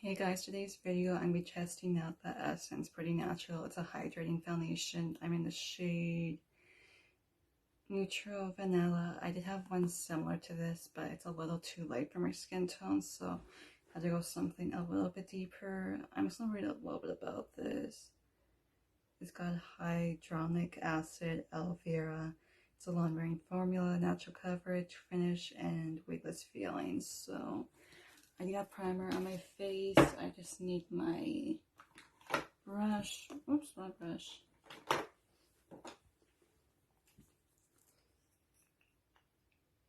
Hey guys, today's video I'm going to be testing out the Essence Pretty Natural. It's a hydrating foundation. I'm in the shade Neutral Vanilla. I did have one similar to this, but it's a little too light for my skin tone, so I had to go something a little bit deeper. I'm just going to read a little bit about this. It's got hyaluronic acid, aloe vera. It's a long-wearing formula, natural coverage, finish, and weightless feelings. So I got primer on my face. I just need my brush. Oops, not brush.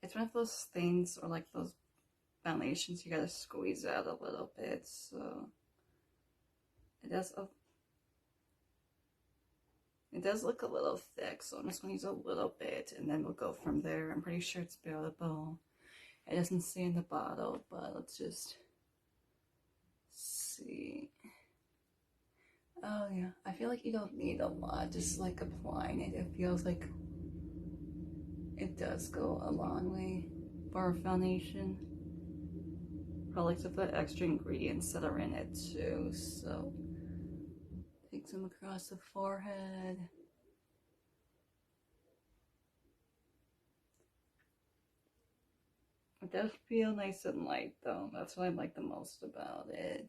It's one of those things, or like those foundations, you gotta squeeze out a little bit. So it does look a little thick, so I'm just gonna use a little bit, and then we'll go from there. I'm pretty sure it's buildable. It doesn't say in the bottle, but let's just see. Oh yeah, I feel like you don't need a lot, just like applying it. It feels like it does go a long way for a foundation. Probably with the extra ingredients that are in it too. So take some across the forehead. It does feel nice and light though. That's what I like the most about it.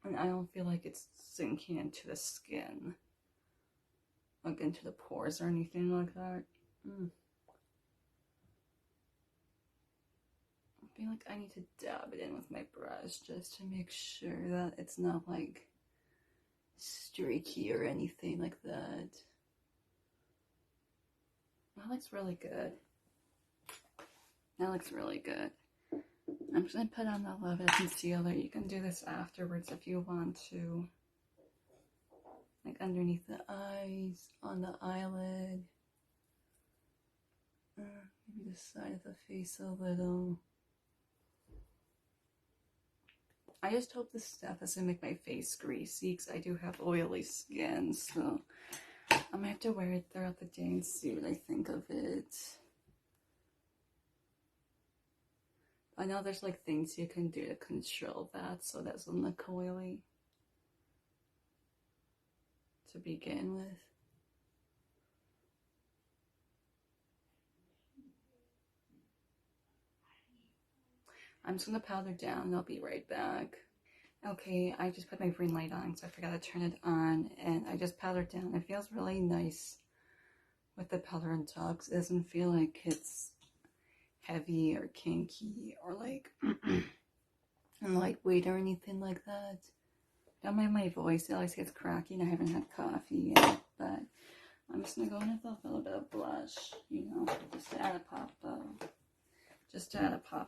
And I don't feel like it's sinking into the skin, like into the pores or anything like that. I feel like I need to dab it in with my brush just to make sure that it's not like streaky or anything like that. That looks really good. That looks really good. I'm just going to put on the Love It concealer. You can do this afterwards if you want to. Like underneath the eyes, on the eyelid. Maybe the side of the face a little. I just hope this stuff doesn't make my face greasy because I do have oily skin, so I'm going to have to wear it throughout the day and see what I think of it. I know there's like things you can do to control that so that doesn't look oily to begin with. I'm just going to powder down and I'll be right back. Okay, I just put my ring light on so I forgot to turn it on, and I just powdered down. It feels really nice with the powder on top because it doesn't feel like it's heavy or kinky or like lightweight or anything like that. Don't mind my voice, it always gets cracky and I haven't had coffee yet, but I'm just gonna go in with a little bit of blush, you know, just to add a pop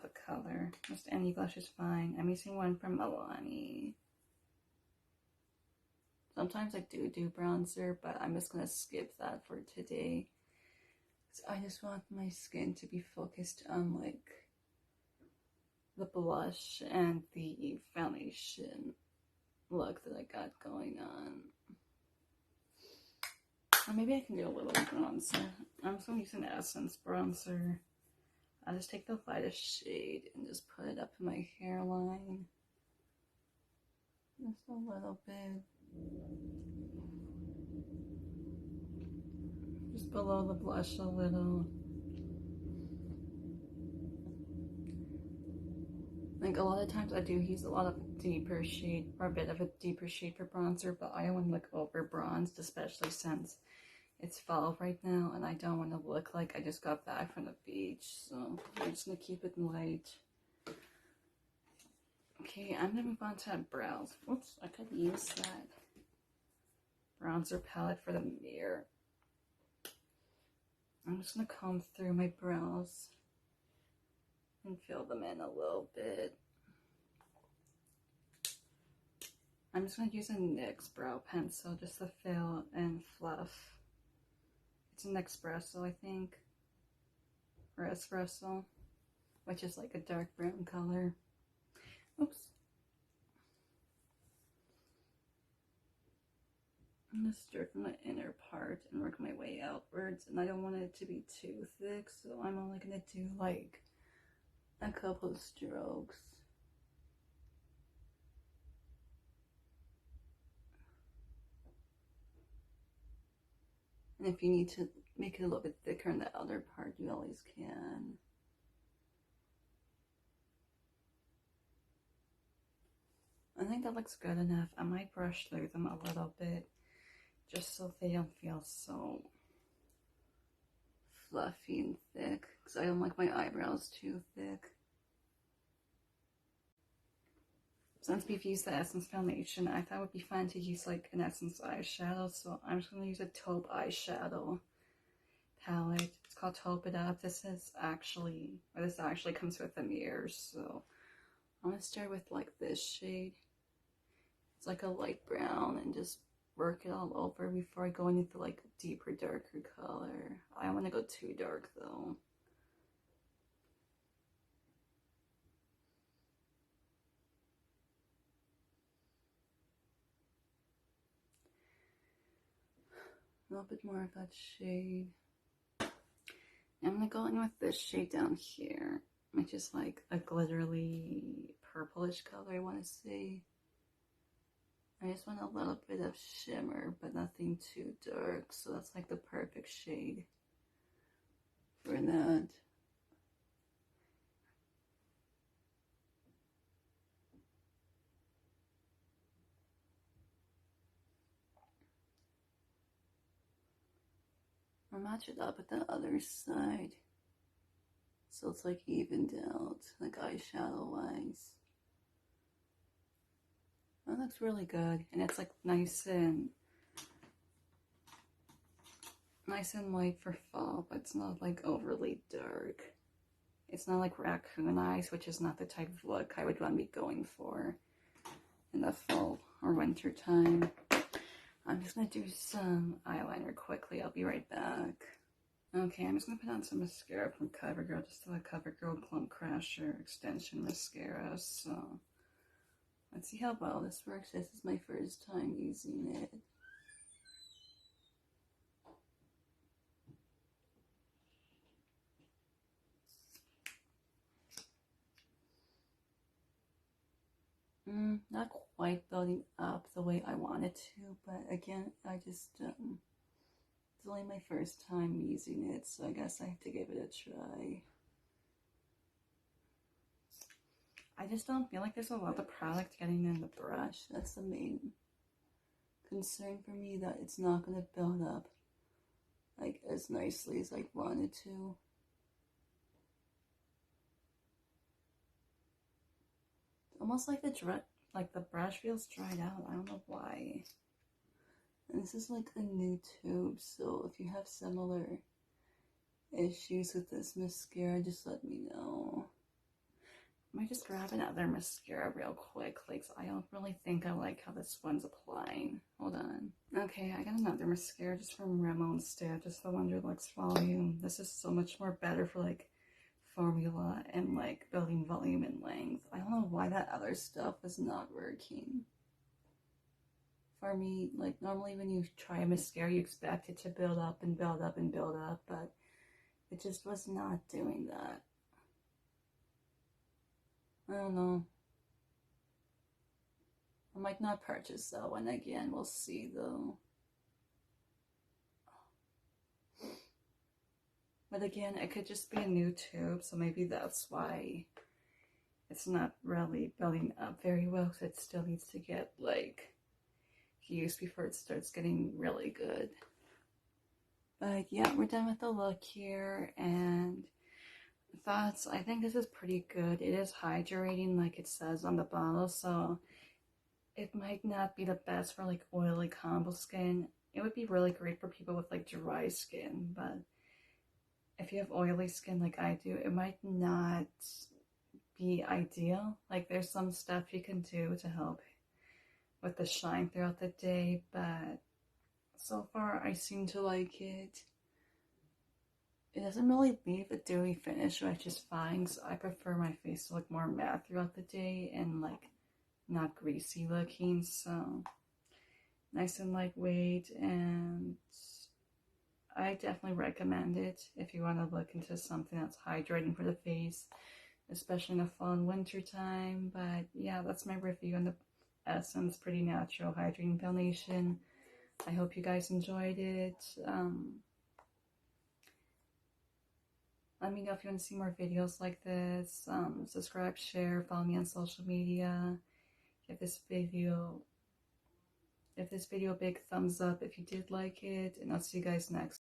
of color. Just any blush is fine. I'm using one from Milani. Sometimes I do bronzer, but I'm just gonna skip that for today. I just want my skin to be focused on like the blush and the foundation look that I got going on. Or maybe I can do a little bronzer. I'm just gonna use an Essence bronzer. I'll just take the lightest shade and just put it up in my hairline. Just a little bit. Just below the blush a little. Like a lot of times I do use a lot of deeper shade, or a bit of a deeper shade for bronzer, but I don't want to look over bronzed, especially since it's fall right now and I don't want to look like I just got back from the beach. So I'm just going to keep it light. Okay, I'm going to move on to brows. Oops, I could use that bronzer palette for the mirror. I'm just going to comb through my brows and fill them in a little bit. I'm just going to use a NYX brow pencil just to fill and fluff. It's an espresso, I think, or espresso, which is like a dark brown color. Oops. I'm going to start from the inner part and work my way outwards, and I don't want it to be too thick, so I'm only going to do like a couple of strokes. And if you need to make it a little bit thicker in the outer part, you always can. I think that looks good enough. I might brush through them a little bit just so they don't feel so fluffy and thick, because I don't like my eyebrows too thick. Since we've used the Essence foundation, I thought it would be fun to use like an Essence eyeshadow, so I'm just going to use a taupe eyeshadow palette. It's called Taupe It Up. This actually comes with a mirror, so I'm going to start with like this shade. It's like a light brown, and just work it all over before I go into the like deeper, darker color. I don't want to go too dark though. A little bit more of that shade. I'm gonna go in with this shade down here, which is like a glittery purplish color, I want to say. I just want a little bit of shimmer, but nothing too dark, so that's like the perfect shade for that. I'll match it up with the other side, so it's like evened out, like eyeshadow wise. That looks really good, and it's like nice and light for fall, but it's not like overly dark. It's not like raccoon eyes, which is not the type of look I would want to be going for in the fall or winter time. I'm just gonna do some eyeliner quickly. I'll be right back. Okay, I'm just gonna put on some mascara from CoverGirl, just the CoverGirl Plum Crasher Extension Mascara. So let's see how well this works. This is my first time using it. Not quite building up the way I wanted to, but again, I just, it's only my first time using it, so I guess I have to give it a try. I just don't feel like there's a lot of product getting in the brush. That's the main concern for me, that it's not going to build up like as nicely as I wanted to. Almost like the brush feels dried out. I don't know why. And this is like a new tube, so if you have similar issues with this mascara, just let me know. I might just grab another mascara real quick. Like, I don't really think I like how this one's applying. Hold on. Okay, I got another mascara just from Rimmel instead, just the Wonderluxe Volume. This is so much more better for like formula and like building volume and length. I don't know why that other stuff is not working for me. Like, normally when you try a mascara, you expect it to build up and build up and build up, but it just was not doing that. I don't know. I might not purchase that one again. We'll see though. But again, it could just be a new tube, so maybe that's why it's not really building up very well, because it still needs to get like used before it starts getting really good. But yeah, we're done with the look here, and thoughts. I think this is pretty good. It is hydrating like it says on the bottle, so it might not be the best for like oily combo skin. It would be really great for people with like dry skin, but if you have oily skin like I do, it might not be ideal. Like, there's some stuff you can do to help with the shine throughout the day, but so far I seem to like it. It doesn't really leave a dewy finish, which is fine, so I prefer my face to look more matte throughout the day and like not greasy looking. So nice and lightweight, and I definitely recommend it if you want to look into something that's hydrating for the face, especially in the fall and winter time. But yeah, that's my review on the Essence Pretty Natural Hydrating Foundation. I hope you guys enjoyed it. Let me know if you want to see more videos like this. Subscribe, share, follow me on social media. Give this video a big thumbs up if you did like it, and I'll see you guys next.